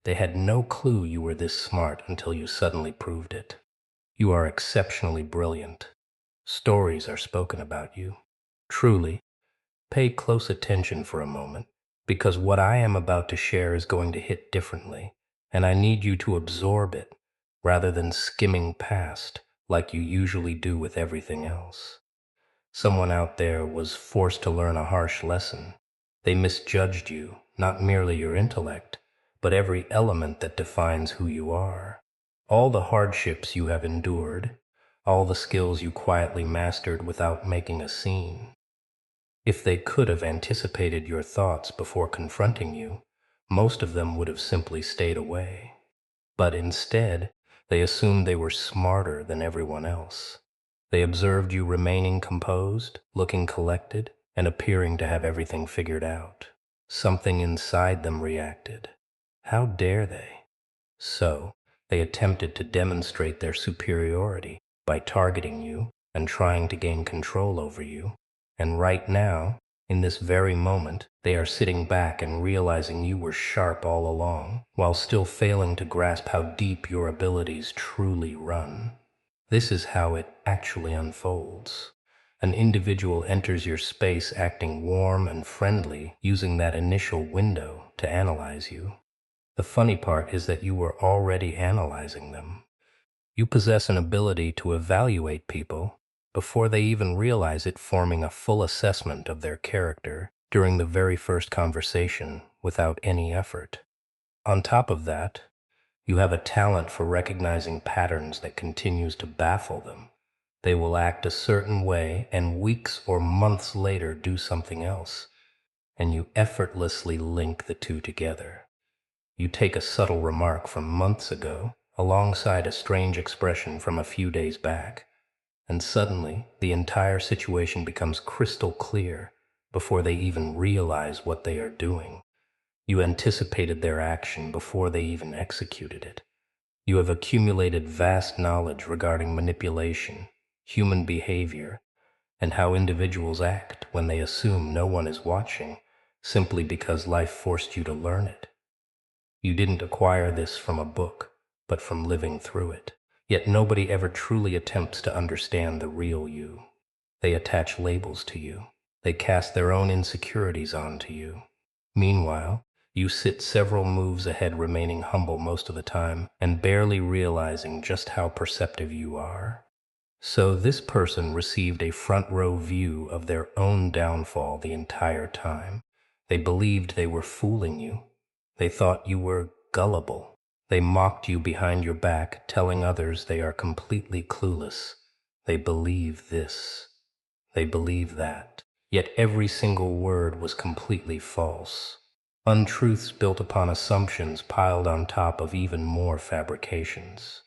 They had no clue you were this smart until you suddenly proved it. You are exceptionally brilliant. Stories are spoken about you. Truly, pay close attention for a moment, because what I am about to share is going to hit differently, and I need you to absorb it rather than skimming past like you usually do with everything else. Someone out there was forced to learn a harsh lesson. They misjudged you, not merely your intellect, but every element that defines who you are. All the hardships you have endured, all the skills you quietly mastered without making a scene. If they could have anticipated your thoughts before confronting you, most of them would have simply stayed away. But instead, they assumed they were smarter than everyone else. They observed you remaining composed, looking collected, and appearing to have everything figured out. Something inside them reacted. How dare they? So, they attempted to demonstrate their superiority by targeting you and trying to gain control over you. And right now, in this very moment, they are sitting back and realizing you were sharp all along, while still failing to grasp how deep your abilities truly run. This is how it actually unfolds. An individual enters your space acting warm and friendly, using that initial window to analyze you. The funny part is that you were already analyzing them. You possess an ability to evaluate people before they even realize it, forming a full assessment of their character during the very first conversation without any effort. On top of that, you have a talent for recognizing patterns that continues to baffle them. They will act a certain way and weeks or months later do something else, and you effortlessly link the two together. You take a subtle remark from months ago alongside a strange expression from a few days back, and suddenly the entire situation becomes crystal clear before they even realize what they are doing. You anticipated their action before they even executed it. You have accumulated vast knowledge regarding manipulation, human behavior, and how individuals act when they assume no one is watching simply because life forced you to learn it. You didn't acquire this from a book, but from living through it. Yet nobody ever truly attempts to understand the real you. They attach labels to you. They cast their own insecurities onto you. Meanwhile, you sit several moves ahead, remaining humble most of the time and barely realizing just how perceptive you are. So this person received a front row view of their own downfall the entire time. They believed they were fooling you. They thought you were gullible. They mocked you behind your back, telling others they are completely clueless. They believe this. They believe that. Yet every single word was completely false. Untruths built upon assumptions piled on top of even more fabrications.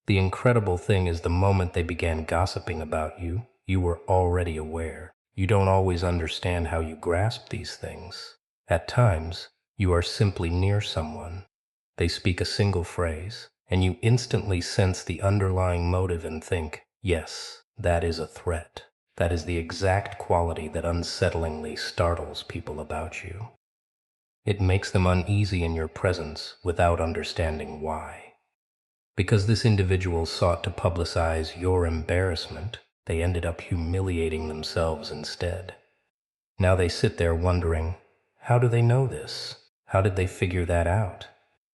The incredible thing is the moment they began gossiping about you, you were already aware. You don't always understand how you grasp these things. At times, you are simply near someone. They speak a single phrase, and you instantly sense the underlying motive and think, yes, that is a threat. That is the exact quality that unsettlingly startles people about you. It makes them uneasy in your presence without understanding why. Because this individual sought to publicize your embarrassment, they ended up humiliating themselves instead. Now they sit there wondering, how do they know this? How did they figure that out?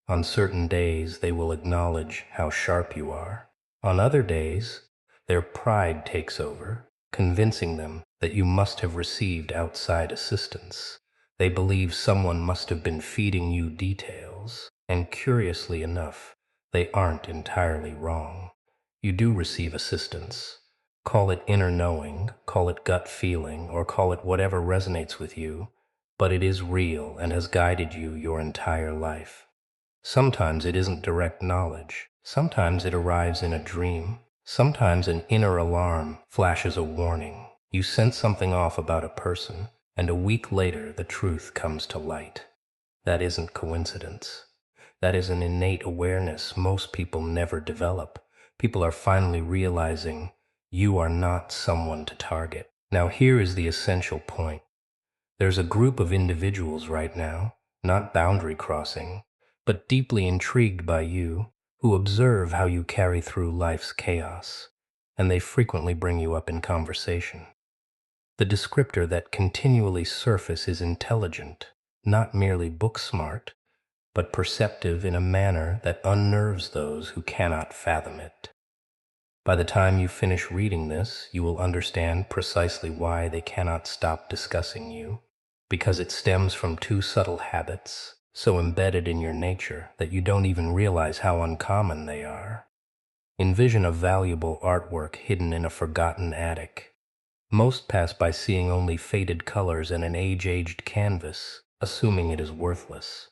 On certain days, they will acknowledge how sharp you are. On other days, their pride takes over, convincing them that you must have received outside assistance. They believe someone must have been feeding you details, and curiously enough, they aren't entirely wrong. You do receive assistance. Call it inner knowing, call it gut feeling, or call it whatever resonates with you, but it is real and has guided you your entire life. Sometimes it isn't direct knowledge. Sometimes it arrives in a dream. Sometimes an inner alarm flashes a warning. You sense something off about a person, and a week later the truth comes to light. That isn't coincidence. That is an innate awareness most people never develop. People are finally realizing you are not someone to target. Now here is the essential point. There's a group of individuals right now, not boundary crossing, but deeply intrigued by you, who observe how you carry through life's chaos, and they frequently bring you up in conversation. The descriptor that continually surfaces is intelligent, not merely book smart, but perceptive in a manner that unnerves those who cannot fathom it. By the time you finish reading this, you will understand precisely why they cannot stop discussing you, because it stems from two subtle habits, so embedded in your nature that you don't even realize how uncommon they are. Envision a valuable artwork hidden in a forgotten attic. Most pass by seeing only faded colors and an age-aged canvas, assuming it is worthless.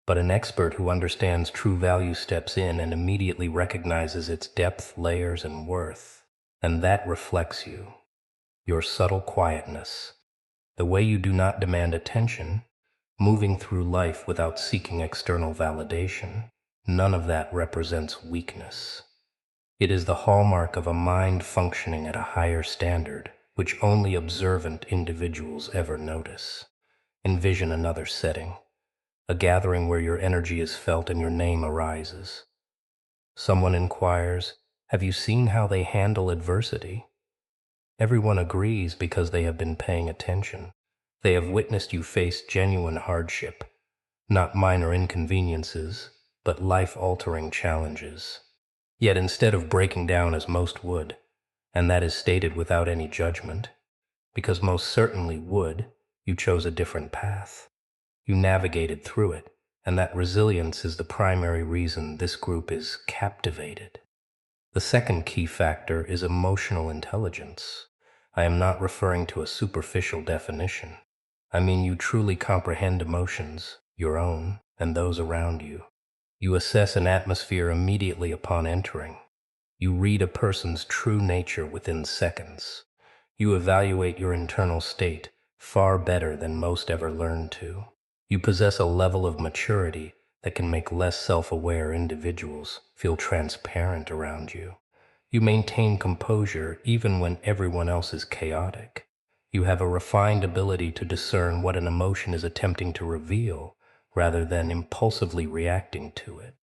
But an expert who understands true value steps in and immediately recognizes its depth, layers, and worth. And that reflects you, your subtle quietness, the way you do not demand attention, moving through life without seeking external validation. None of that represents weakness. It is the hallmark of a mind functioning at a higher standard, which only observant individuals ever notice. Envision another setting, a gathering where your energy is felt and your name arises. Someone inquires, "Have you seen how they handle adversity?" Everyone agrees because they have been paying attention. They have witnessed you face genuine hardship, not minor inconveniences, but life-altering challenges. Yet instead of breaking down as most would, and that is stated without any judgment, because most certainly would, you chose a different path. You navigated through it, and that resilience is the primary reason this group is captivated. The second key factor is emotional intelligence. I am not referring to a superficial definition. I mean you truly comprehend emotions, your own and those around you. You assess an atmosphere immediately upon entering. You read a person's true nature within seconds. You evaluate your internal state far better than most ever learn to. You possess a level of maturity that can make less self-aware individuals feel transparent around you. You maintain composure even when everyone else is chaotic. You have a refined ability to discern what an emotion is attempting to reveal rather than impulsively reacting to it.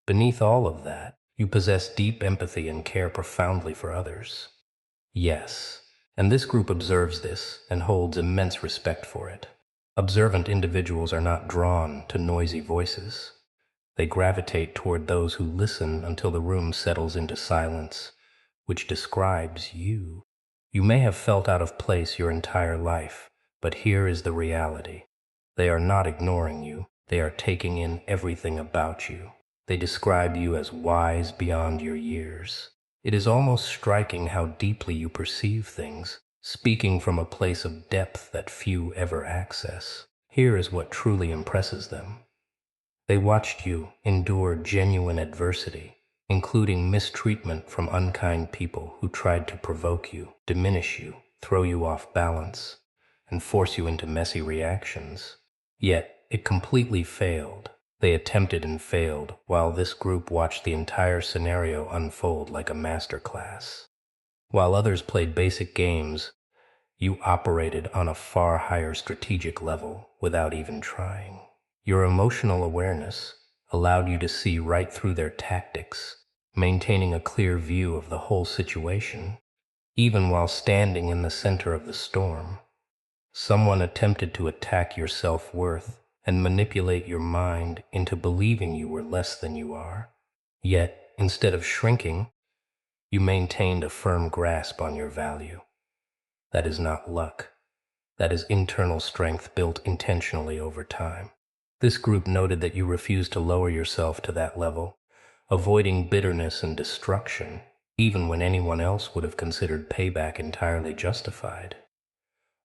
Beneath all of that, you possess deep empathy and care profoundly for others. Yes, and this group observes this and holds immense respect for it. Observant individuals are not drawn to noisy voices. They gravitate toward those who listen until the room settles into silence, which describes you. You may have felt out of place your entire life, but here is the reality. They are not ignoring you. They are taking in everything about you. They describe you as wise beyond your years. It is almost striking how deeply you perceive things, speaking from a place of depth that few ever access. Here is what truly impresses them. They watched you endure genuine adversity, including mistreatment from unkind people who tried to provoke you, diminish you, throw you off balance, and force you into messy reactions. Yet, it completely failed. They attempted and failed, while this group watched the entire scenario unfold like a masterclass. While others played basic games, you operated on a far higher strategic level without even trying. Your emotional awareness allowed you to see right through their tactics, maintaining a clear view of the whole situation, even while standing in the center of the storm. Someone attempted to attack your self-worth and manipulate your mind into believing you were less than you are. Yet, instead of shrinking, you maintained a firm grasp on your value. That is not luck. That is internal strength built intentionally over time. This group noted that you refused to lower yourself to that level, avoiding bitterness and destruction, even when anyone else would have considered payback entirely justified.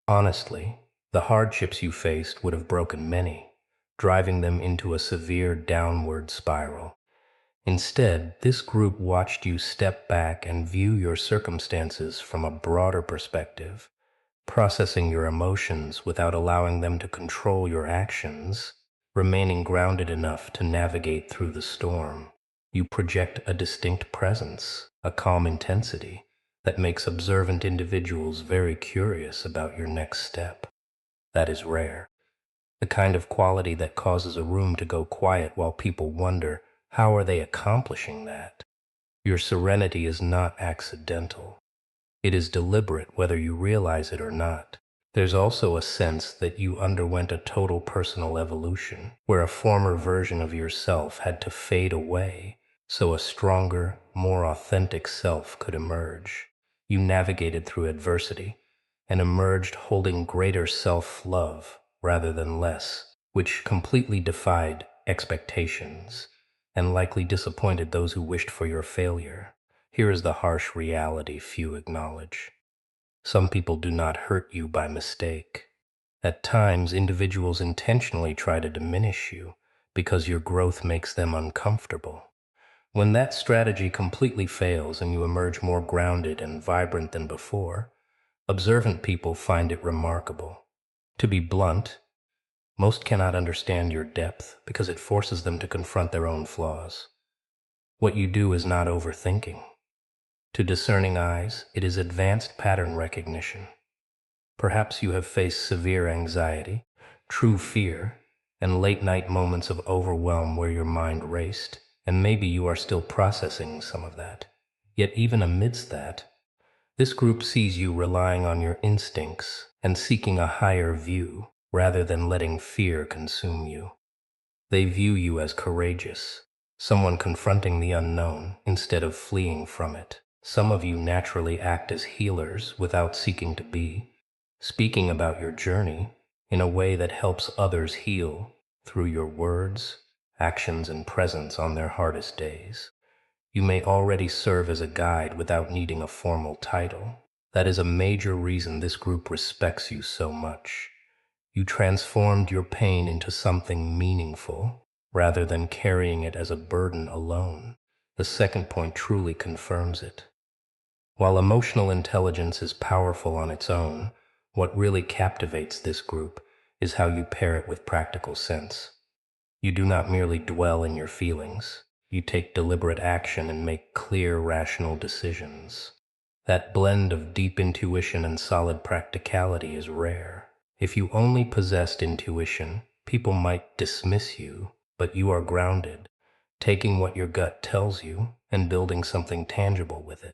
Honestly, the hardships you faced would have broken many, driving them into a severe downward spiral. Instead, this group watched you step back and view your circumstances from a broader perspective, processing your emotions without allowing them to control your actions, remaining grounded enough to navigate through the storm. You project a distinct presence, a calm intensity, that makes observant individuals very curious about your next step. That is rare. the kind of quality that causes a room to go quiet while people wonder, how are they accomplishing that? Your serenity is not accidental. It is deliberate whether you realize it or not. There's also a sense that you underwent a total personal evolution, where a former version of yourself had to fade away so a stronger, more authentic self could emerge. You navigated through adversity and emerged holding greater self-love rather than less, which completely defied expectations and likely disappointed those who wished for your failure. Here is the harsh reality few acknowledge. Some people do not hurt you by mistake. At times, individuals intentionally try to diminish you because your growth makes them uncomfortable. When that strategy completely fails and you emerge more grounded and vibrant than before, observant people find it remarkable. To be blunt, most cannot understand your depth because it forces them to confront their own flaws. What you do is not overthinking. To discerning eyes, it is advanced pattern recognition. Perhaps you have faced severe anxiety, true fear, and late-night moments of overwhelm where your mind raced, and maybe you are still processing some of that. Yet even amidst that, this group sees you relying on your instincts and seeking a higher view rather than letting fear consume you. They view you as courageous, someone confronting the unknown instead of fleeing from it. Some of you naturally act as healers without seeking to be, speaking about your journey in a way that helps others heal through your words, actions, and presence on their hardest days. You may already serve as a guide without needing a formal title. That is a major reason this group respects you so much. You transformed your pain into something meaningful rather than carrying it as a burden alone. The second point truly confirms it. While emotional intelligence is powerful on its own, what really captivates this group is how you pair it with practical sense. You do not merely dwell in your feelings. You take deliberate action and make clear, rational decisions. That blend of deep intuition and solid practicality is rare. If you only possessed intuition, people might dismiss you, but you are grounded, taking what your gut tells you and building something tangible with it.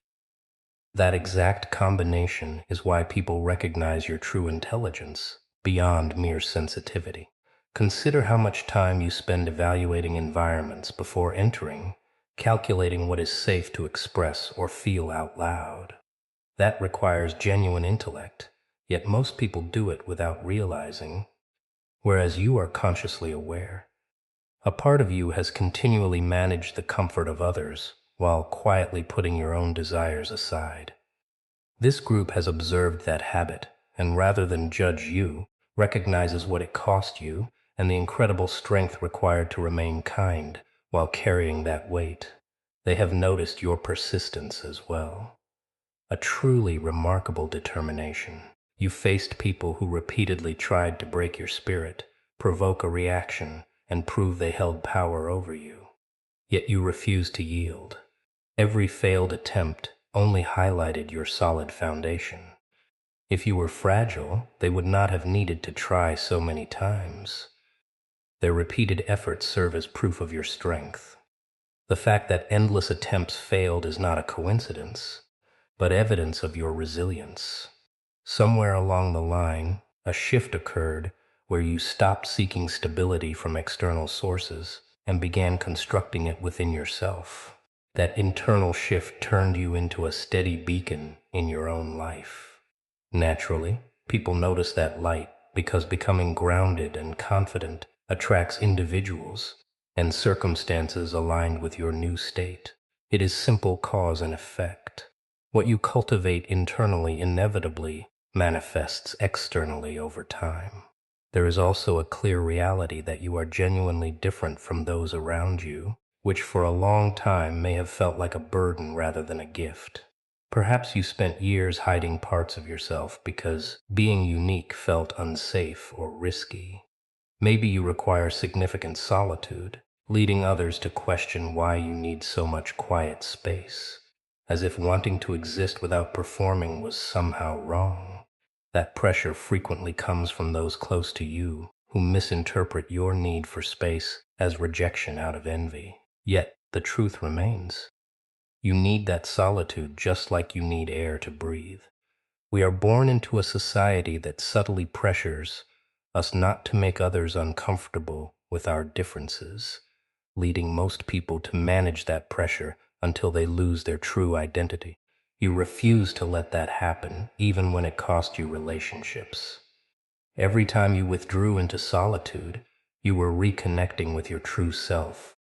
That exact combination is why people recognize your true intelligence beyond mere sensitivity. Consider how much time you spend evaluating environments before entering, calculating what is safe to express or feel out loud. That requires genuine intellect, yet most people do it without realizing, whereas you are consciously aware. A part of you has continually managed the comfort of others while quietly putting your own desires aside. This group has observed that habit, and rather than judge you, recognizes what it cost you and the incredible strength required to remain kind while carrying that weight. They have noticed your persistence as well. A truly remarkable determination. You faced people who repeatedly tried to break your spirit, provoke a reaction, and prove they held power over you. Yet you refused to yield. Every failed attempt only highlighted your solid foundation. If you were fragile, they would not have needed to try so many times. Their repeated efforts serve as proof of your strength. The fact that endless attempts failed is not a coincidence, but evidence of your resilience. Somewhere along the line, a shift occurred where you stopped seeking stability from external sources and began constructing it within yourself. That internal shift turned you into a steady beacon in your own life. Naturally, people notice that light because becoming grounded and confident attracts individuals and circumstances aligned with your new state. It is simple cause and effect. What you cultivate internally inevitably manifests externally over time. There is also a clear reality that you are genuinely different from those around you, which for a long time may have felt like a burden rather than a gift. Perhaps you spent years hiding parts of yourself because being unique felt unsafe or risky. Maybe you require significant solitude, leading others to question why you need so much quiet space, as if wanting to exist without performing was somehow wrong. That pressure frequently comes from those close to you who misinterpret your need for space as rejection out of envy. Yet, the truth remains. You need that solitude just like you need air to breathe. We are born into a society that subtly pressures us not to make others uncomfortable with our differences, leading most people to manage that pressure until they lose their true identity. You refuse to let that happen, even when it cost you relationships. Every time you withdrew into solitude, you were reconnecting with your true self.